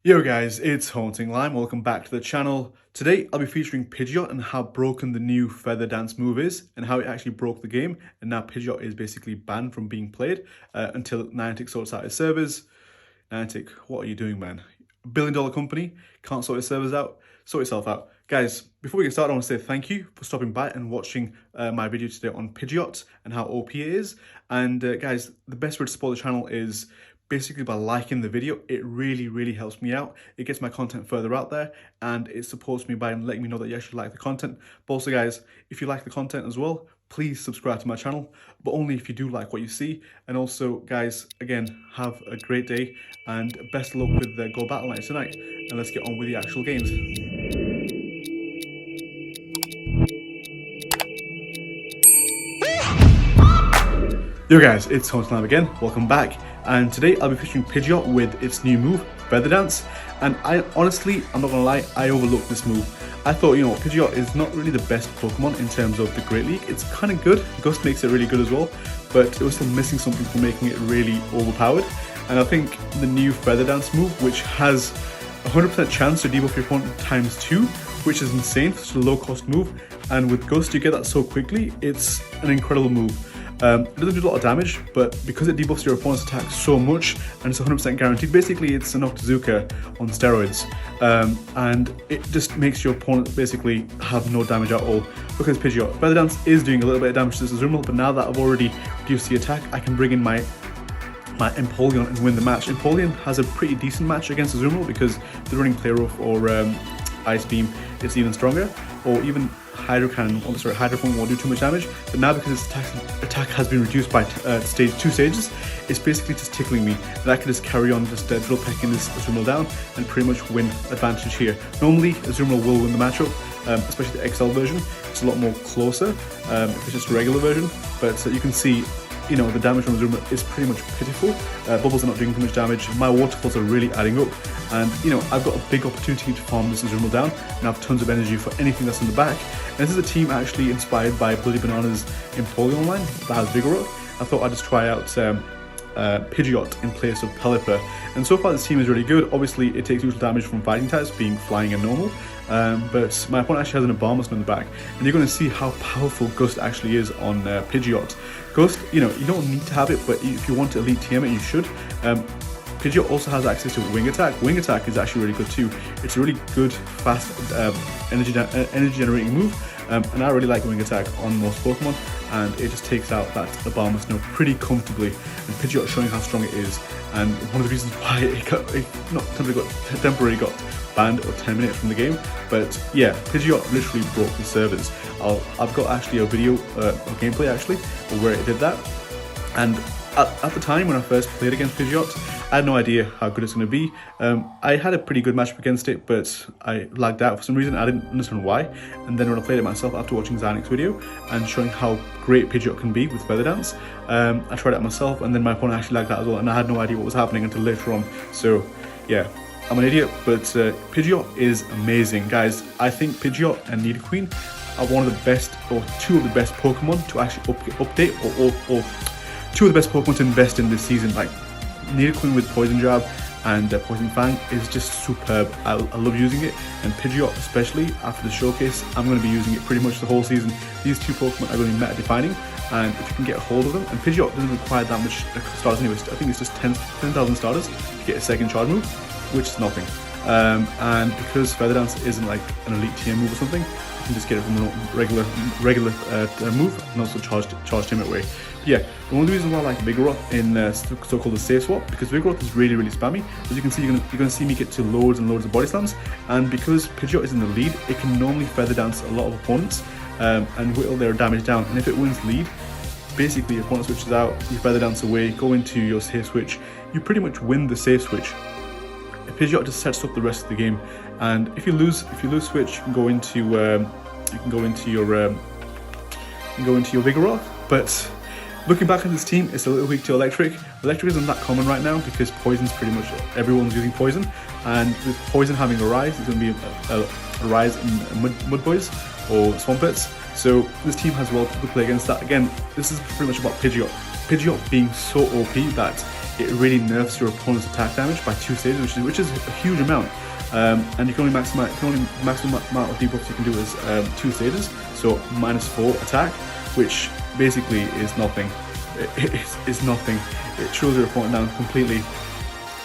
Yo guys, it's Haunting Lime, welcome back to the channel. Today I'll be featuring Pidgeot and how broken the new Feather Dance move is and how it actually broke the game, and now Pidgeot is basically banned from being played until Niantic sorts out his servers. Niantic, what are you doing, man? $1 billion company, can't sort his servers out, sort yourself out. Guys, before we get started, I want to say thank you for stopping by and watching my video today on Pidgeot and how OP it is. And guys, the best way to support the channel is basically by liking the video. It really helps me out. It gets my content further out there and it supports me by letting me know that you actually like the content. But also guys, if you like the content as well, please subscribe to my channel, but only if you do like what you see. And also guys, again, have a great day and best of luck with the Go Battle Night tonight, and let's get on with the actual games. Yo guys, it's Haunting Lime again, welcome back, and today I'll be featuring Pidgeot with its new move, Feather Dance, and I'm not gonna lie, I overlooked this move. I thought, Pidgeot is not really the best Pokemon in terms of the Great League. It's kind of good, Gust makes it really good as well, but it was still missing something for making it really overpowered, and I think the new Feather Dance move, which has 100% chance to debuff your opponent ×2, which is insane for such a low cost move, and with Gust you get that so quickly, it's an incredible move. It doesn't do a lot of damage, but because it debuffs your opponent's attack so much, and it's 100% guaranteed, basically it's an octazuka on steroids, and it just makes your opponent basically have no damage at all. Because Pidgeot, Feather Dance is doing a little bit of damage to this Azumarill, but now that I've already reduced the attack, I can bring in my Empoleon and win the match. Empoleon has a pretty decent match against Azumarill because the running Play Rough or Ice Beam is even stronger, or even Hydro Pump won't do too much damage, but now because its attack has been reduced by 2 stages, it's basically just tickling me, and I can just carry on just drill pecking this Azumarill down and pretty much win advantage here. Normally Azumarill will win the matchup, especially the XL version. It's a lot more closer if it's just a regular version, but you can see the damage from Azumarill is pretty much pitiful. Bubbles are not doing too much damage, my waterfalls are really adding up, and I've got a big opportunity to farm this Azumarill down and have tons of energy for anything that's in the back. And this is a team actually inspired by Bloody Banana's Empoleon line that has Vigoroth. I thought I'd just try out Pidgeot in place of Pelipper, and so far this team is really good. Obviously it takes neutral damage from fighting types, being flying and normal, but my opponent actually has an Abomasnow in the back, and you're going to see how powerful Gust actually is on Pidgeot. Gust, you don't need to have it, but if you want to elite TM it, you should. Pidgeot also has access to Wing Attack. Wing Attack is actually really good too. It's a really good, fast energy generating move, and I really like Wing Attack on most Pokemon, and it just takes out that Abomasnow pretty comfortably, and Pidgeot showing how strong it is, and one of the reasons why it temporarily got banned or terminated from the game. But yeah, Pidgeot literally broke the servers. I've got actually a video of gameplay actually where it did that, and at the time when I first played against Pidgeot, I had no idea how good it's going to be. I had a pretty good matchup against it, but I lagged out for some reason. I didn't understand why. And then when I played it myself after watching Zynix's video and showing how great Pidgeot can be with Feather Dance, I tried it out myself, and then my opponent actually lagged out as well, and I had no idea what was happening until later on. So yeah, I'm an idiot, but Pidgeot is amazing. Guys, I think Pidgeot and Nidoqueen are one of the best, or two of the best Pokemon to actually update, or two of the best Pokemon to invest in this season. Like Nidoqueen with Poison Jab and Poison Fang is just superb. I love using it, and Pidgeot especially after the showcase, I'm going to be using it pretty much the whole season. These two Pokemon are going to be meta defining, and if you can get a hold of them, and Pidgeot doesn't require that much starters anyway. I think it's just 10,000 starters to get a second charge move, which is nothing. And because Feather Dance isn't like an elite TM move or something, you can just get it from a regular move and also charge TM it away. Yeah, one of the reasons why I like Vigoroth in so-called the safe swap, because Vigoroth is really spammy. As you can see, you're gonna see me get to loads and loads of body slams, and because Pidgeot is in the lead, it can normally Feather Dance a lot of opponents and whittle their damage down. And if it wins lead, basically your opponent switches out, you Feather Dance away, go into your safe switch, you pretty much win the safe switch. Pidgeot just sets up the rest of the game, and if you lose switch, you can go into your Vigoroth. But looking back at this team, it's a little weak to Electric. Electric isn't that common right now because Poison's pretty much everyone's using Poison, and with Poison having a rise, it's going to be a rise in Mud Boys or Swampets. So this team has well to play against that. Again, this is pretty much about Pidgeot. Pidgeot being so OP that it really nerfs your opponent's attack damage by 2 stages, which is a huge amount. And you can only maximum amount of debuffs you can do is 2 stages, so -4 attack, which basically is nothing. It's nothing. It throws your opponent down completely.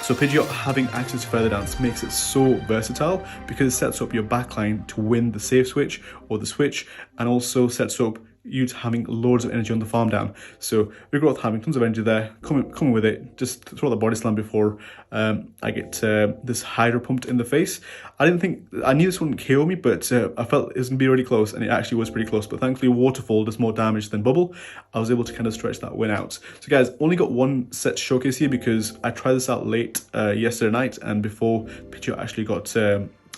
So Pidgeot having access to Feather Dance makes it so versatile because it sets up your backline to win the save switch or the switch, and also sets up you having loads of energy on the farm down. So Vigoroth having tons of energy there, coming with it, just throw the body slam before I get this Hydro pumped in the face. I knew this wouldn't KO me, but I felt it was going to be really close, and it actually was pretty close. But thankfully Waterfall does more damage than Bubble. I was able to kind of stretch that win out. So guys, only got one set showcase here because I tried this out late yesterday night, and before Pidgeot actually got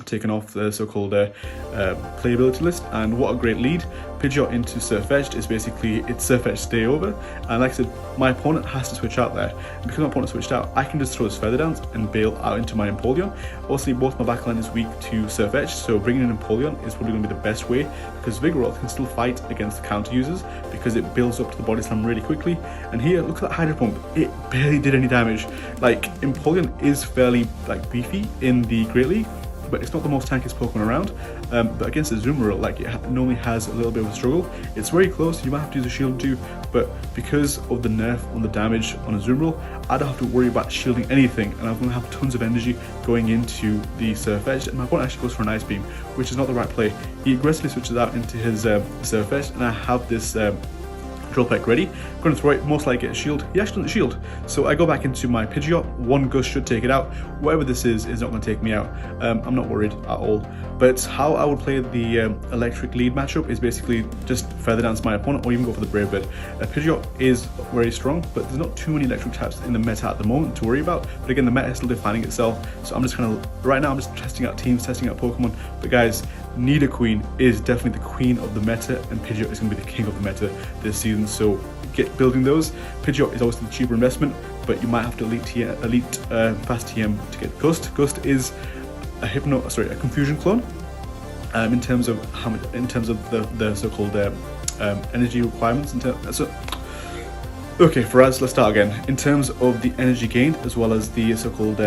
taken off the so-called playability list. And what a great lead. Pidgeot into Surf-Edged is basically, it's Surf-Edged stay over, and like I said, my opponent has to switch out there, and because my opponent switched out, I can just throw his Feather Dance and bail out into my Empoleon. Obviously both my backline is weak to Surf-Edged, so bringing in Empoleon is probably going to be the best way, because Vigoroth can still fight against the counter users because it builds up to the body slam really quickly. And here, look at that Hydro Pump, it barely did any damage. Like, Empoleon is fairly like beefy in the Great League, but it's not the most tankiest Pokemon around. But against the Zoomerl, like, it normally has a little bit of a struggle. It's very close, you might have to use a shield too, but because of the nerf on the damage on a Zoomerl, I don't have to worry about shielding anything, and I'm going to have tons of energy going into the Surf Edge, and my opponent actually goes for an Ice Beam, which is not the right play. He aggressively switches out into his Surf Edge, and I have this Drill Peck ready. I'm going to throw it, most likely get a shield. He actually doesn't shield. So I go back into my Pidgeot. One Gust should take it out. Whatever this is not going to take me out. I'm not worried at all. But how I would play the electric lead matchup is basically just Feather Dance my opponent, or even go for the Brave Bird. Pidgeot is very strong, but there's not too many electric types in the meta at the moment to worry about. But again, the meta is still defining itself. So I'm just kind of, right now I'm just testing out teams, testing out Pokemon. But guys, Nidoqueen is definitely the queen of the meta, and Pidgeot is going to be the king of the meta this season. So get building those. Pidgeot is obviously the cheaper investment, but you might have to elite fast TM to get Gust. Gust is a confusion clone. In terms of the so-called energy requirements. Okay, for us, let's start again. In terms of the energy gained, as well as the so-called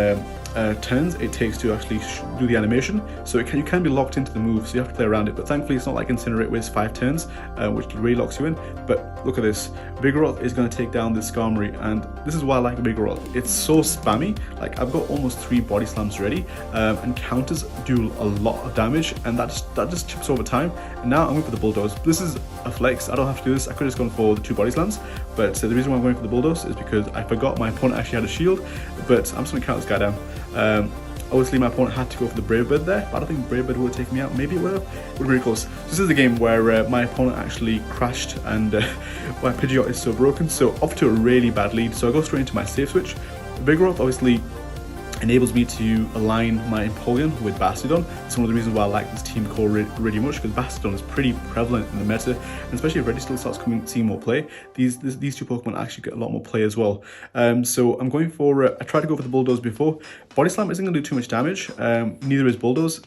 turns it takes to actually do the animation, so you can be locked into the move, so you have to play around it. But thankfully it's not like Incinerate with 5 turns, which really locks you in. But look at this, Vigoroth is going to take down this Skarmory, and this is why I like Vigoroth. It's so spammy. Like, I've got almost 3 body slams ready, and counters do a lot of damage, and that just chips over time. And now I'm going for the Bulldoze. This is a flex, I don't have to do this. I could have just gone for the 2 body slams, but the reason why I'm going for the Bulldoze is because I forgot my opponent actually had a shield. But I'm just going to count this guy down. Obviously my opponent had to go for the Brave Bird there, but I don't think Brave Bird would have taken me out. Maybe it would have. It would be really close. This is the game where my opponent actually crashed, and my Pidgeot is so broken, so off to a really bad lead. So I go straight into my save switch. Vigoroth obviously enables me to align my Empoleon with Bastiodon. It's one of the reasons why I like this team core really much, because Bastiodon is pretty prevalent in the meta, and especially if Registeel starts seeing more play, these 2 Pokemon actually get a lot more play as well. So I'm going for, I tried to go for the Bulldoze before. Body Slam isn't going to do too much damage, neither is Bulldoze.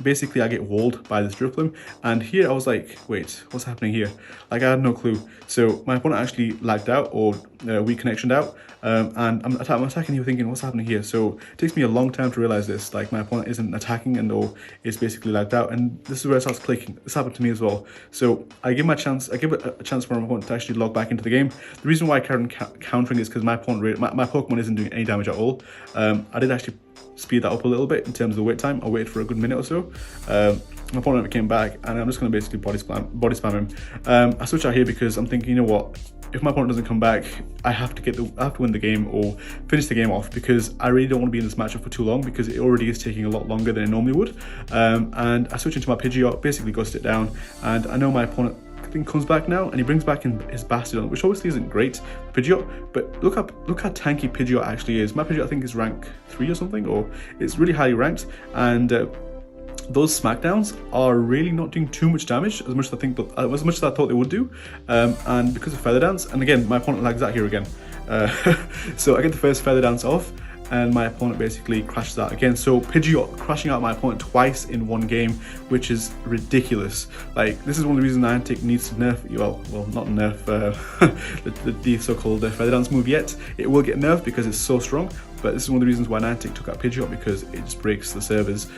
Basically I get walled by this Drifloon, and here I was like, wait, what's happening here? Like, I had no clue. So my opponent actually lagged out, or weak connectioned out, and I'm attacking here thinking, what's happening here? So it takes me a long time to realize this, like my opponent isn't attacking, and or is basically lagged out, and this is where it starts clicking. This happened to me as well. So I give a chance for my opponent to actually log back into the game. The reason why I carry countering is because my Pokemon isn't doing any damage at all. I did actually speed that up a little bit in terms of the wait time. I waited for a good minute or so. My opponent came back, and I'm just going to basically body spam him. I switch out here because I'm thinking, you know what? If my opponent doesn't come back, I have to win the game or finish the game off, because I really don't want to be in this matchup for too long, because it already is taking a lot longer than it normally would. And I switch into my Pidgeot, basically gust it down, and I know my opponent comes back now, and he brings back in his Bastiodon, which obviously isn't great for Pidgeot, but look how tanky Pidgeot actually is. My Pidgeot I think is rank 3 or something, or it's really highly ranked, and those smackdowns are really not doing too much damage, as much as I thought they would do, and because of Feather Dance. And again, my opponent lags out here again, so I get the first Feather Dance off, and my opponent basically crashes out again. So Pidgeot crashing out my opponent twice in one game, which is ridiculous. Like, this is one of the reasons Niantic needs to nerf, well not nerf the so-called Feather Dance move yet. It will get nerfed because it's so strong, but this is one of the reasons why Niantic took out Pidgeot, because it just breaks the servers,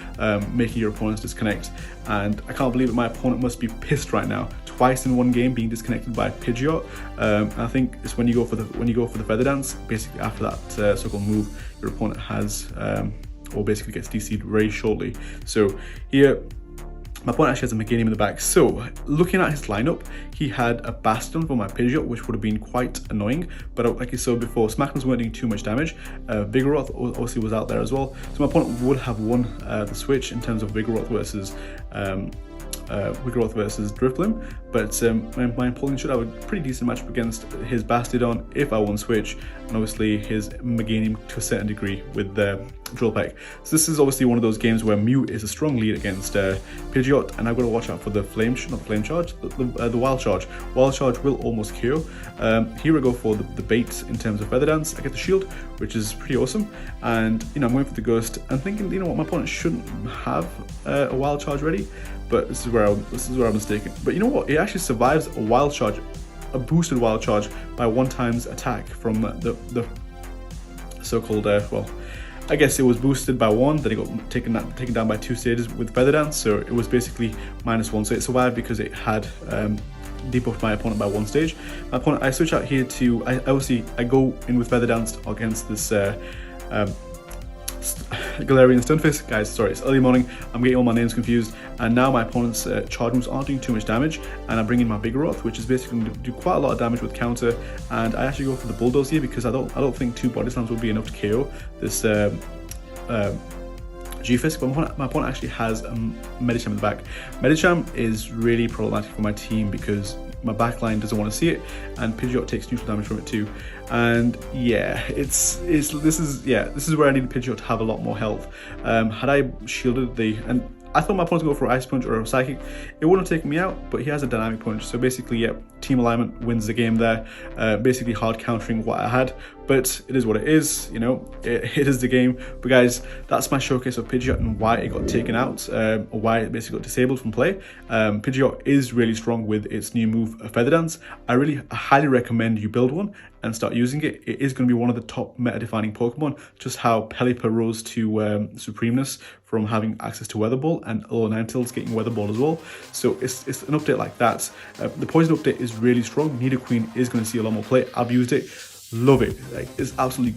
making your opponents disconnect. And I can't believe it, my opponent must be pissed right now. Twice in one game being disconnected by Pidgeot. And I think it's when you go for the Feather Dance, basically after that so-called move, your opponent has or basically gets DC'd very shortly. So here, my opponent actually has a Meganium in the back. So looking at his lineup, he had a Bastion for my Pidgeot, which would have been quite annoying. But like you saw before, Smackdoms weren't doing too much damage. Vigoroth obviously was out there as well. So my opponent would have won the switch in terms of Vigoroth versus Driftblim, but my opponent should have a pretty decent matchup against his Bastiodon if I won switch, and obviously his Meganium to a certain degree with the Drill Peck. So this is obviously one of those games where Mew is a strong lead against Pidgeot, and I've got to watch out for the the Wild Charge. Wild Charge will almost KO. Here I go for the bait in terms of Feather Dance. I get the shield, which is pretty awesome, and I'm going for the Ghost and thinking, what, my opponent shouldn't have a Wild Charge ready, but this is where I'm mistaken. But you know what? It actually survives a Wild Charge, a boosted Wild Charge by 1x attack from the so-called well, I guess it was boosted by 1, then it got taken down by 2 stages with Feather Dance, so it was basically -1. So it survived because it had debuffed my opponent by 1 stage. My opponent, I switch out here to, I go in with Feather Dance against this Galarian Stunfisk. Guys, sorry, it's early morning, I'm getting all my names confused, and now my opponent's charge moves aren't doing too much damage, and I bring in my Vigoroth, which is basically going to do quite a lot of damage with counter, and I actually go for the Bulldoze here because I don't think 2 Body Slams will be enough to KO this G-Fisk, but my opponent actually has Medicham in the back. Medicham is really problematic for my team because my backline doesn't want to see it, and Pidgeot takes neutral damage from it too. And yeah, this is where I need Pidgeot to have a lot more health. Had I shielded and I thought my opponent would go for Ice Punch or a Psychic, it wouldn't have taken me out, but he has a Dynamic Punch, so basically, yeah, team alignment wins the game there, basically hard countering what I had, but it is what it is, it is the game. But guys, that's my showcase of Pidgeot and why it got taken out, or why it basically got disabled from play. Pidgeot is really strong with its new move, Feather Dance. I highly recommend you build one and start using it. It is going to be one of the top meta-defining Pokemon, just how Pelipper rose to Supremeness from having access to Weather Ball, and Ninetales getting Weather Ball as well. So it's an update like that. The Poison update is really strong. Nidoqueen is going to see a lot more play. I've used it, love it. Like, it's absolutely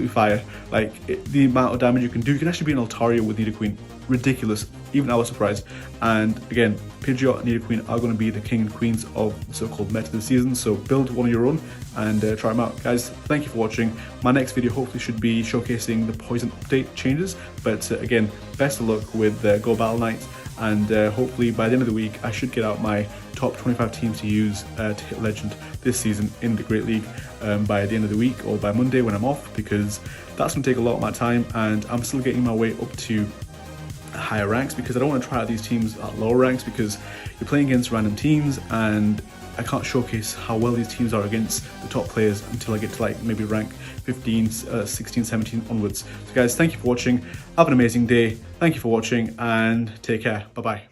fire. Like, the amount of damage you can do. You can actually be an Altaria with Nidoqueen. Ridiculous. Even I was surprised. And again, Pidgeot and Nidoqueen are going to be the king and queens of so-called meta this season. So build one of your own and try them out. Guys, thank you for watching. My next video hopefully should be showcasing the Poison update changes. But again, best of luck with Go Battle Night. And hopefully by the end of the week, I should get out my top 25 teams to use to hit Legend this season in the Great League by the end of the week, or by Monday when I'm off, because that's going to take a lot of my time, and I'm still getting my way up to higher ranks because I don't want to try out these teams at lower ranks because you're playing against random teams, and I can't showcase how well these teams are against the top players until I get to like maybe rank 15, 16, 17 onwards. So guys, thank you for watching. Have an amazing day. Thank you for watching and take care. Bye bye.